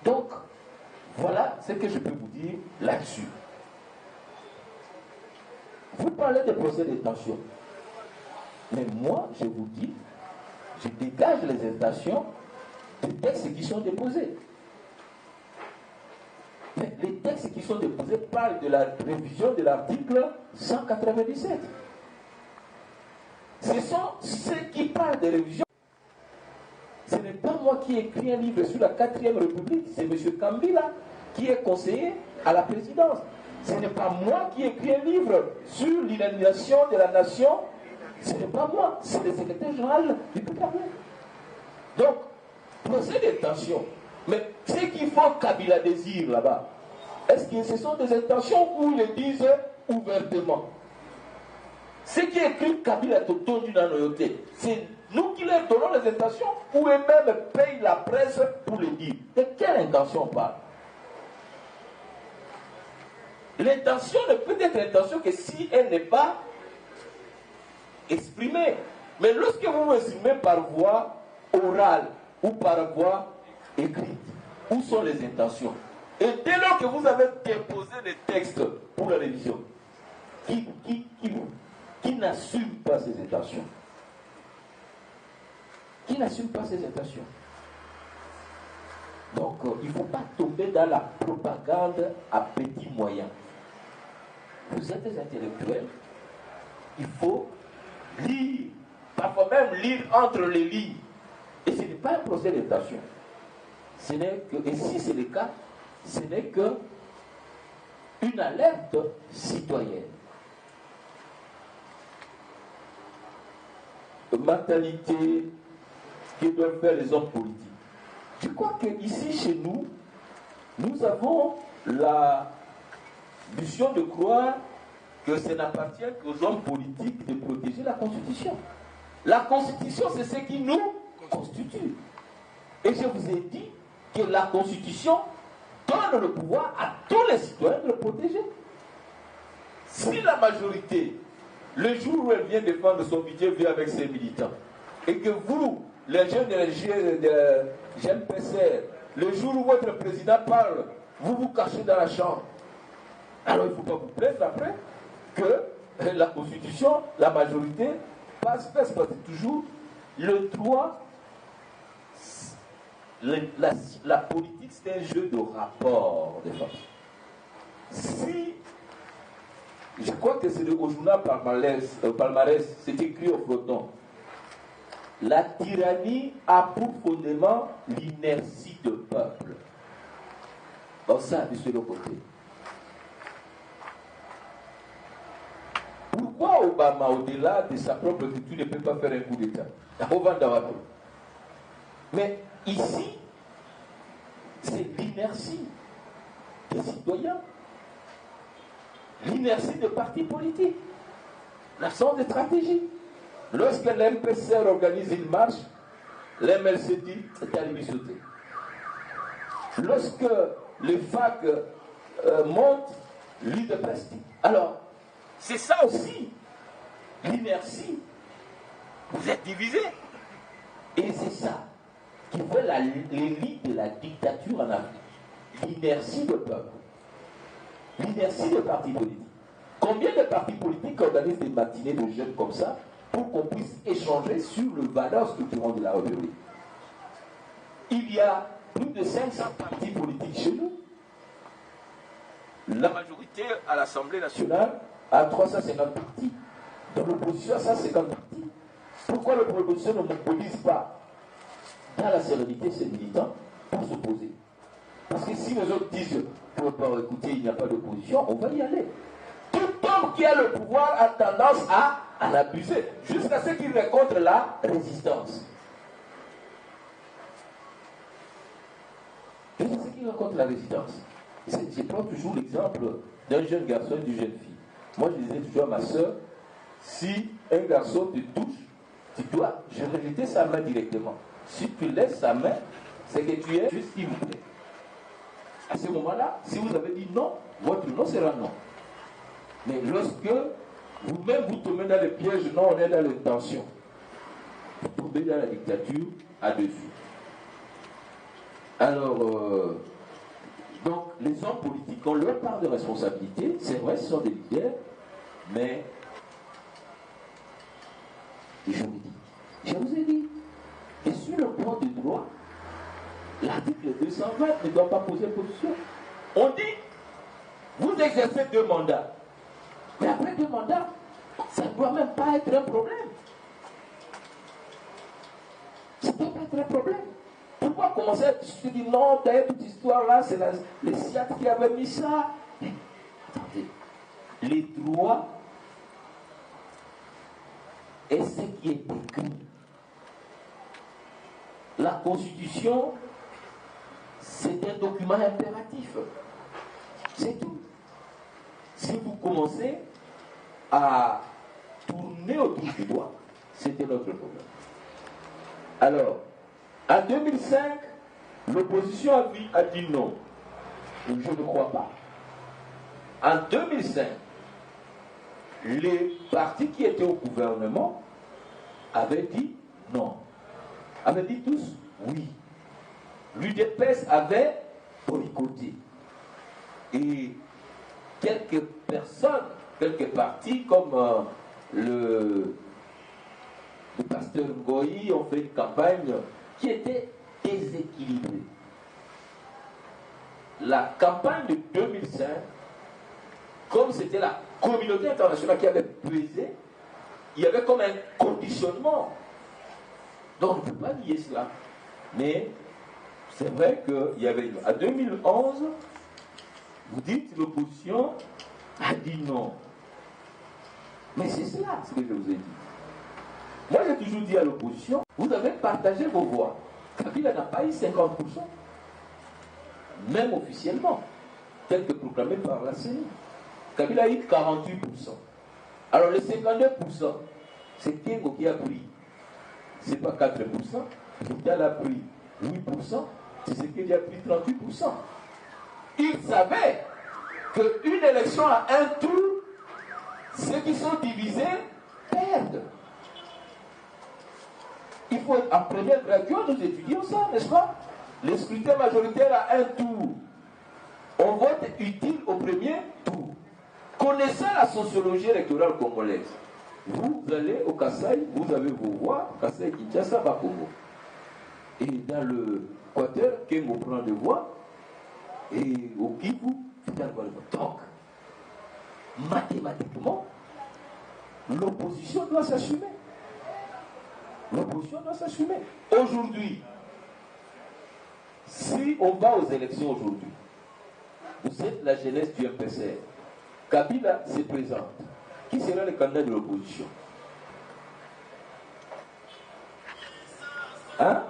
Donc, voilà ce que je peux vous dire là-dessus. Vous parlez de procès d'intention. Mais moi, je vous dis, je dégage les intentions des textes qui sont déposés. Mais les textes qui sont déposés parlent de la révision de l'article 197. Ce sont ceux qui parlent de révision. Ce n'est pas moi qui ai écrit un livre sur la 4e République, c'est M. Kambila qui est conseiller à la présidence. Ce n'est pas moi qui ai écrit un livre sur l'aliénation de la nation, ce n'est pas moi, c'est le secrétaire général du PKP. Donc, procès d'intention. Mais ce qu'il faut Kabila désire là-bas, est-ce que ce sont des intentions ou ils le disent ouvertement? Ce qui est écrit Kabila Toto du Nanoyoté, c'est nous qui leur donnons les intentions ou eux-mêmes payent la presse pour le dire. De quelle intention on parle? L'intention ne peut être l'intention que si elle n'est pas exprimée. Mais lorsque vous vous exprimez par voie orale ou par voie écrite, où sont les intentions? Et dès lors que vous avez déposé les textes pour la révision, qui n'assume pas ses intentions? Qui n'assume pas ses intentions? Donc, il ne faut pas tomber dans la propagande à petits moyens. Vous êtes des intellectuels, il faut lire, parfois même lire entre les lignes. Et ce n'est pas un procès d'intention. Ce n'est que, et si c'est le cas, ce n'est que une alerte citoyenne. Mentalité que doivent faire les hommes politiques. Je crois qu'ici, chez nous, nous avons la mission de croire que ça n'appartient qu'aux hommes politiques de protéger la Constitution. La Constitution, c'est ce qui nous constitue. Et je vous ai dit que la Constitution donne le pouvoir à tous les citoyens de le protéger. Si la majorité, le jour où elle vient défendre son budget, vient avec ses militants, et que vous, les jeunes de GMPCR, le jour où votre président parle, vous vous cachez dans la chambre, alors il ne faut pas vous plaindre après que la Constitution, la majorité, passe parce que toujours le droit, la politique, c'est un jeu de rapport de force. Si, je crois que c'est au journal Palmarès, c'est écrit au flottant, la tyrannie a pour fondement l'inertie de peuple. Bon, ça, de ce côté. Pourquoi Obama, au-delà de sa propre culture, ne peut pas faire un coup d'État? Mais ici, c'est l'inertie des citoyens, l'inertie des partis politiques, l'absence de stratégie. Lorsque l'MPCR organise une marche, l'MLC dit c'est à lui sauter. Lorsque les FAC montent, lui de presse. Alors, c'est ça aussi, l'inertie. Vous êtes divisés. Et c'est ça qui fait l'élite de la dictature en Afrique. L'inertie du peuple. L'inertie des partis politiques. Combien de partis politiques organisent des matinées de jeunes comme ça pour qu'on puisse échanger sur les valeurs structurantes de la République? Il y a plus de 500 partis politiques chez nous. La majorité à l'Assemblée nationale a 350 partis. Dans l'opposition à 150 partis. Pourquoi l'opposition ne mobilise pas dans la sérénité ses militants pour s'opposer? Parce que si les autres disent écoutez, il n'y a pas d'opposition, on va y aller. Tout homme qui a le pouvoir a tendance à en abuser, jusqu'à ce qu'il rencontre la résistance. Jusqu'à ce qu'il rencontre la résistance. Je prends toujours l'exemple d'un jeune garçon et d'une jeune fille. Moi, je disais toujours à ma soeur, si un garçon te touche, tu dois rejeter sa main directement. Si tu laisses sa main, c'est que tu es juste s'il vous plaît. À ce moment-là, si vous avez dit non, votre non sera non. Mais lorsque vous-même vous tombez dans le piège, non, on est dans l'intention. Vous tombez dans la dictature à dessus. Alors, donc, les hommes politiques ont leur part de responsabilité. C'est vrai, ce sont des leaders, mais je vous ai dit, et sur le plan du droit, l'article 220 ne doit pas poser position. On dit, vous exercez 2 mandats. Mais après 2 mandats, ça ne doit même pas être un problème. Ça ne doit pas être un problème. Pourquoi commencer à discuter? Non, d'ailleurs, toute histoire là, c'est les SIAT qui avaient mis ça. Mais, attendez, les droits et ce qui est écrit. La Constitution, c'est un document impératif. C'est tout. Si vous commencez à tourner autour du doigt, c'était notre problème. Alors, en 2005, l'opposition a dit non. Je ne crois pas. En 2005, les partis qui étaient au gouvernement avaient dit non. Avaient dit tous oui. L'UDPS avait boycotté. Et quelques personnes, quelques partis comme le pasteur Ngoï ont fait une campagne qui était déséquilibrée. La campagne de 2005, comme c'était la communauté internationale qui avait pesé, il y avait comme un conditionnement. Donc on ne peut pas nier cela. Mais c'est vrai qu'il y avait... En 2011, vous dites l'opposition a dit non. Mais c'est cela ce que je vous ai dit. Moi j'ai toujours dit à l'opposition, vous avez partagé vos voix. Kabila n'a pas eu 50%. Même officiellement, tel que proclamé par la CENI. Kabila a eu 48%. Alors les 52%, c'est Kengo qui a pris. C'est pas 4%. Vital a pris 8%. C'est ce qu'il a pris 38%. Il savait qu'une élection à un tour, ceux qui sont divisés perdent. Il faut en première graduation, nous étudions ça, n'est-ce pas? Le scrutin majoritaire à un tour. On vote utile au premier tour. Connaissant la sociologie électorale congolaise, vous allez au Kasaï, vous avez vos voix, Kasaï, Kinshasa, Bakongo. Et dans le Quater, Kengo prend des voix, et au Kivu, Vital va le vote. Donc, mathématiquement, l'opposition doit s'assumer. L'opposition doit s'assumer. Aujourd'hui, si on va aux élections aujourd'hui, vous êtes la jeunesse du MPCR. Kabila se présente. Qui sera le candidat de l'opposition? Hein?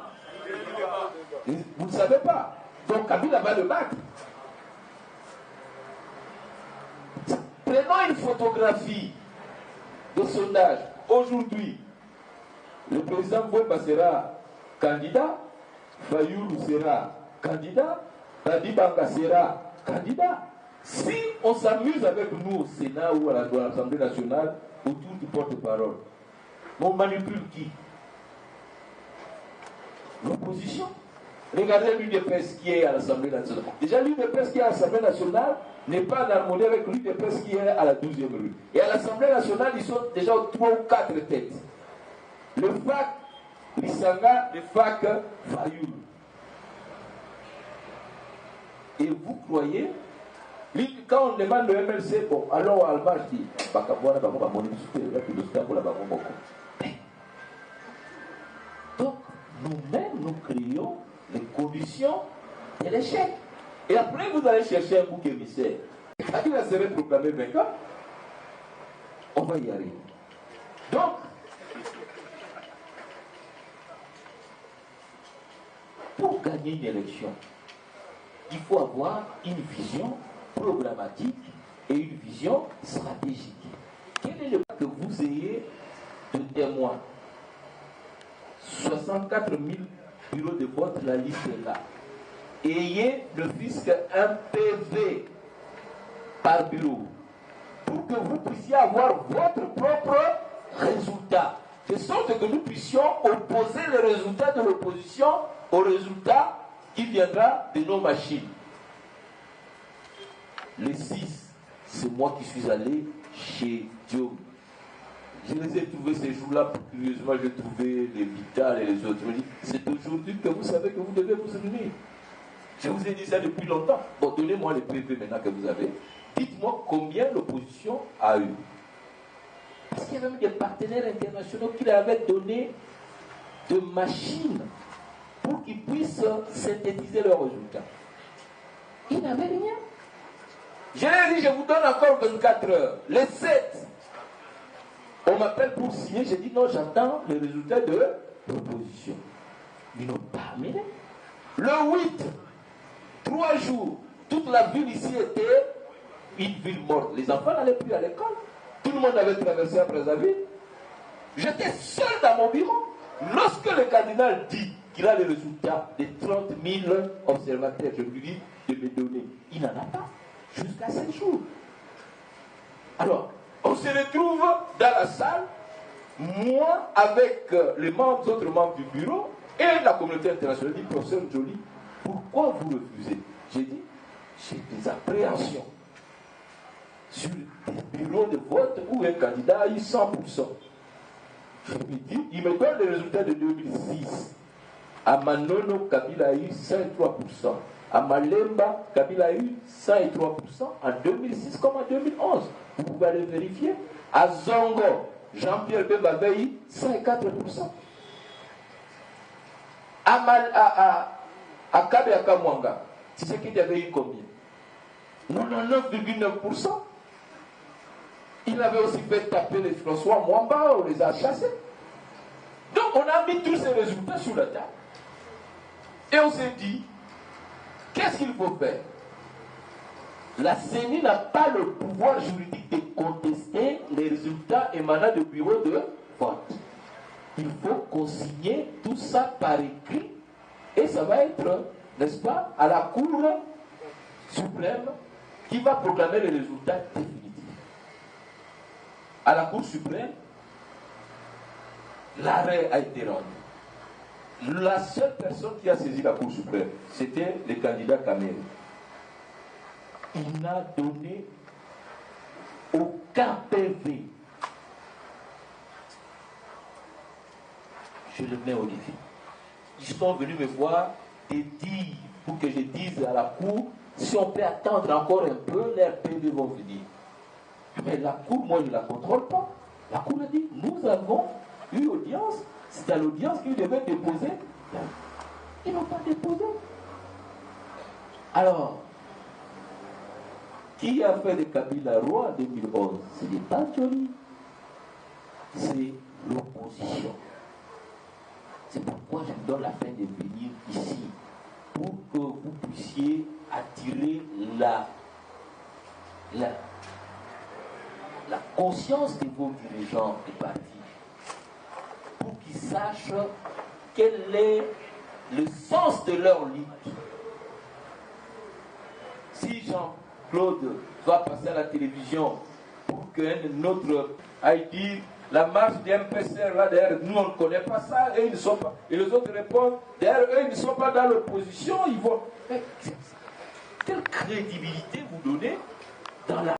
Vous ne savez pas. Donc Kabila va le battre. Prenons une photographie de sondage. Aujourd'hui, le président Mbouemba sera candidat, Fayoulou sera candidat, Badibanga sera candidat. Si on s'amuse avec nous au Sénat ou à l'Assemblée nationale autour du porte-parole, on manipule qui? L'opposition. Regardez l'UDPS qui est à l'Assemblée nationale. Déjà, l'UDPS qui est à l'Assemblée nationale n'est pas en harmonie avec l'UDPS qui est à la 12e rue. Et à l'Assemblée nationale, ils sont déjà aux 3 ou 4 têtes. Le FAC Lissanga, le FAC Fayoulou. Et vous croyez, quand on demande le MLC, bon, alors Alma dit, donc, nous-mêmes, nous créons les conditions de l'échec. Et après, vous allez chercher un bouc émissaire. Quand il va se proclamé vainqueur, on va y arriver. Donc, pour gagner une élection, il faut avoir une vision programmatique et une vision stratégique. Quel est le cas que vous ayez de témoins? 64 000 bureaux de vote, la liste est là. Ayez le fisc un PV par bureau pour que vous puissiez avoir votre propre résultat. De sorte que nous puissions opposer les résultats de l'opposition au résultat qui viendra de nos machines. Les 6, c'est moi qui suis allé chez Diom. Je les ai trouvés ces jours-là, curieusement, j'ai trouvé les Vital et les autres. Je me dis, c'est aujourd'hui que vous savez que vous devez vous unir. Je vous ai dit ça depuis longtemps. Bon, donnez-moi les PV maintenant que vous avez. Dites-moi combien l'opposition a eu. Parce qu'il y avait même des partenaires internationaux qui leur avaient donné de machines pour qu'ils puissent synthétiser leurs résultats. Ils n'avaient rien. Je leur ai dit, je vous donne encore 24 heures. Les 7, on m'appelle pour signer. J'ai dit, non, j'attends les résultats de l'opposition. Ils n'ont pas amené. Le 8, 3 jours, toute la ville ici était une ville morte. Les enfants n'allaient plus à l'école. Tout le monde avait traversé après la ville. J'étais seul dans mon bureau. Lorsque le cardinal dit qu'il a les résultats des 30 000 observateurs, je lui dis de me donner. Il n'en a pas. Jusqu'à 7 jours. Alors, on se retrouve dans la salle, moi avec les autres membres du bureau et la communauté internationale. Dit, professeur Joly, pourquoi vous refusez? J'ai dit, j'ai des appréhensions sur des bureaux de vote où un candidat a eu 100%. Je lui dis, il me donne les résultats de 2006. À Manono, Kabila a eu 103%. À Malemba, Kabila a eu 103% en 2006 comme en 2011. Vous pouvez aller vérifier. À Zongo, Jean-Pierre Bemba avait eu 104%. À Kabeaka Mwanga, tu sais qu'il avait eu combien? 99,9%. Il avait aussi fait taper les François Mwamba, on les a chassés. Donc on a mis tous ces résultats sur la table. Et on s'est dit, qu'est-ce qu'il faut faire? La CENI n'a pas le pouvoir juridique de contester les résultats émanant du bureau de vote. Il faut consigner tout ça par écrit et ça va être, n'est-ce pas, à la Cour suprême qui va proclamer les résultats définitifs. À la Cour suprême, l'arrêt a été rendu. La seule personne qui a saisi la Cour suprême, c'était le candidat Kamel. Il n'a donné aucun PV. Je le mets au défi. Ils sont venus me voir et dire, pour que je dise à la Cour, si on peut attendre encore un peu, leurs PV vont venir. Mais la Cour, moi, je ne la contrôle pas. La Cour a dit, nous avons eu audience, c'est à l'audience qu'ils devaient déposer. Ils n'ont pas déposé. Alors, qui a fait de Kabila roi en 2011? Ce n'est pas Joly, c'est l'opposition. C'est pourquoi je vous donne la peine de venir ici, pour que vous puissiez attirer la conscience de vos dirigeants du parti, pour qu'ils sachent quel est le sens de leur lutte. Si Jean-Claude doit passer à la télévision pour qu'un autre aille dire la marche du MPCR là derrière, nous on ne connaît pas ça, et ils ne sont pas. Et les autres répondent, derrière eux ils ne sont pas dans l'opposition, ils vont. Quelle crédibilité vous donnez dans la